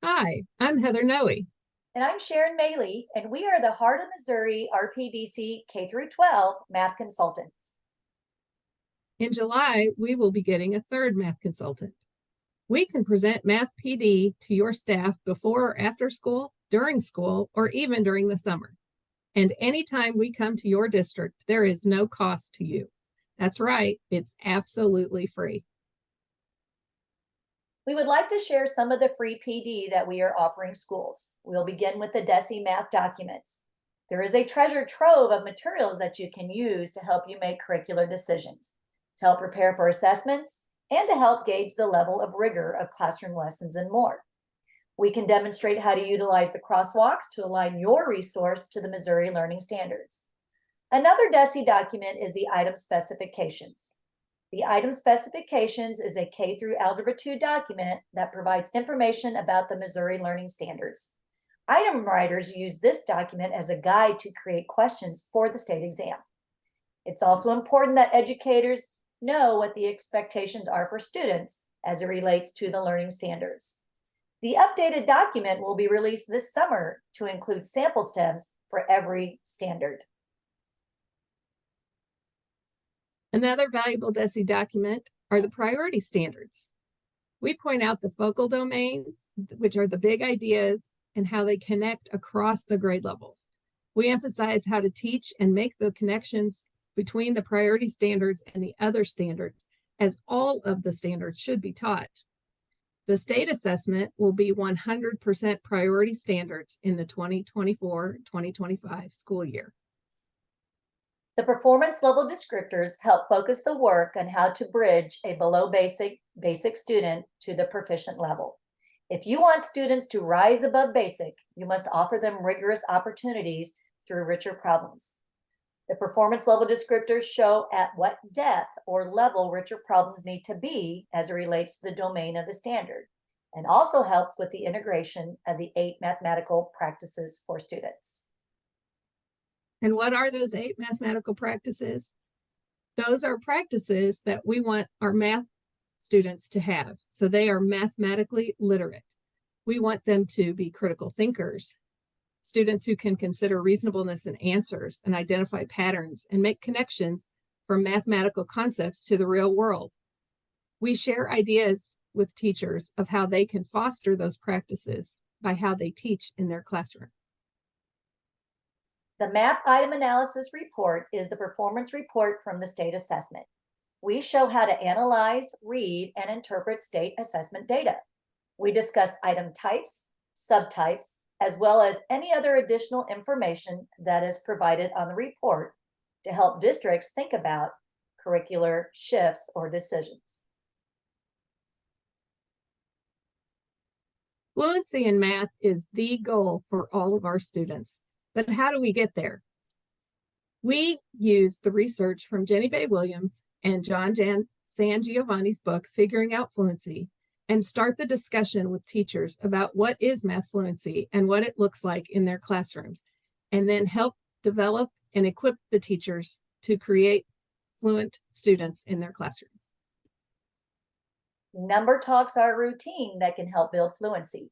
Hi, I'm Heather Noe. And I'm Sharon Maley, and we are the Heart of Missouri RPDC K through 12 math consultants. In July, we will be getting a third math consultant. We can present Math PD to your staff before or after school, during school, or even during the summer. And anytime we come to your district, there is no cost to you. That's right, it's absolutely free. We would like to share some of the free PD that we are offering schools. We'll begin with the DESE math documents. There is a treasure trove of materials that you can use to help you make curricular decisions, to help prepare for assessments, and to help gauge the level of rigor of classroom lessons and more. We can demonstrate how to utilize the crosswalks to align your resource to the Missouri Learning Standards. Another DESE document is the item specifications. The item specifications is a K through Algebra 2 document that provides information about the Missouri Learning Standards. Item writers use this document as a guide to create questions for the state exam. It's also important that educators know what the expectations are for students as it relates to the learning standards. The updated document will be released this summer to include sample stems for every standard. Another valuable DESE document are the priority standards. We point out the focal domains, which are the big ideas, and how they connect across the grade levels. We emphasize how to teach and make the connections between the priority standards and the other standards, as all of the standards should be taught. The state assessment will be 100% priority standards in the 2024-2025 school year. The performance level descriptors help focus the work on how to bridge a below basic student to the proficient level. If you want students to rise above basic, you must offer them rigorous opportunities through richer problems. The performance level descriptors show at what depth or level richer problems need to be as it relates to the domain of the standard, and also helps with the integration of the 8 mathematical practices for students. And what are those 8 mathematical practices? Those are practices that we want our math students to have. So they are mathematically literate. We want them to be critical thinkers, students who can consider reasonableness in answers and identify patterns and make connections from mathematical concepts to the real world. We share ideas with teachers of how they can foster those practices by how they teach in their classroom. The MAP item analysis report is the performance report from the state assessment. We show how to analyze, read, and interpret state assessment data. We discuss item types, subtypes, as well as any other additional information that is provided on the report to help districts think about curricular shifts or decisions. Fluency in math is the goal for all of our students. But how do we get there? We use the research from Jenny Bay Williams and John San Giovanni's book, Figuring Out Fluency, and start the discussion with teachers about what is math fluency and what it looks like in their classrooms, and then help develop and equip the teachers to create fluent students in their classrooms. Number talks are a routine that can help build fluency.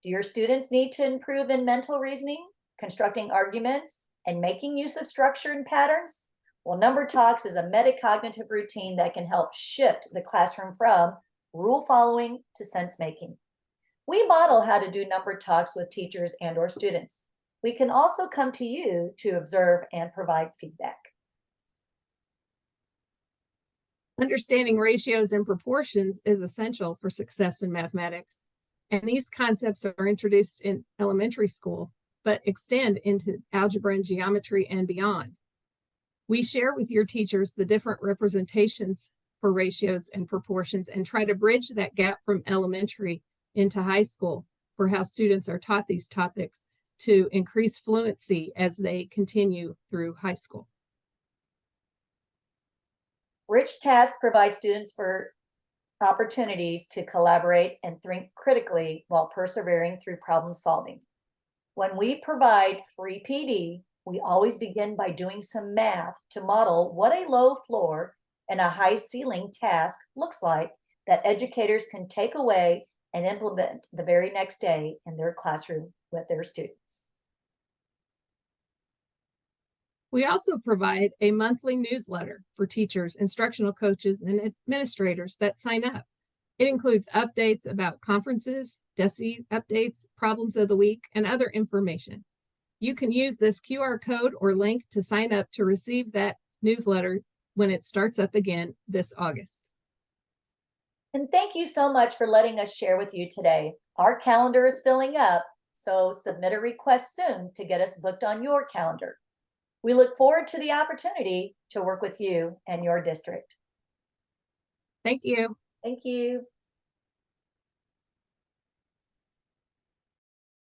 Do your students need to improve in mental reasoning, constructing arguments, and making use of structure and patterns? Well, number talks is a metacognitive routine that can help shift the classroom from rule following to sense making. We model how to do number talks with teachers and or students. We can also come to you to observe and provide feedback. Understanding ratios and proportions is essential for success in mathematics, and these concepts are introduced in elementary school but extend into algebra and geometry and beyond. We share with your teachers the different representations for ratios and proportions and try to bridge that gap from elementary into high school for how students are taught these topics to increase fluency as they continue through high school. Rich tasks provide students for opportunities to collaborate and think critically while persevering through problem solving. When we provide free PD, we always begin by doing some math to model what a low floor and a high ceiling task looks like that educators can take away and implement the very next day in their classroom with their students. We also provide a monthly newsletter for teachers, instructional coaches, and administrators that sign up. It includes updates about conferences, DESE updates, problems of the week, and other information. You can use this QR code or link to sign up to receive that newsletter when it starts up again this August. And thank you so much for letting us share with you today. Our calendar is filling up, so submit a request soon to get us booked on your calendar. We look forward to the opportunity to work with you and your district. Thank you. Thank you.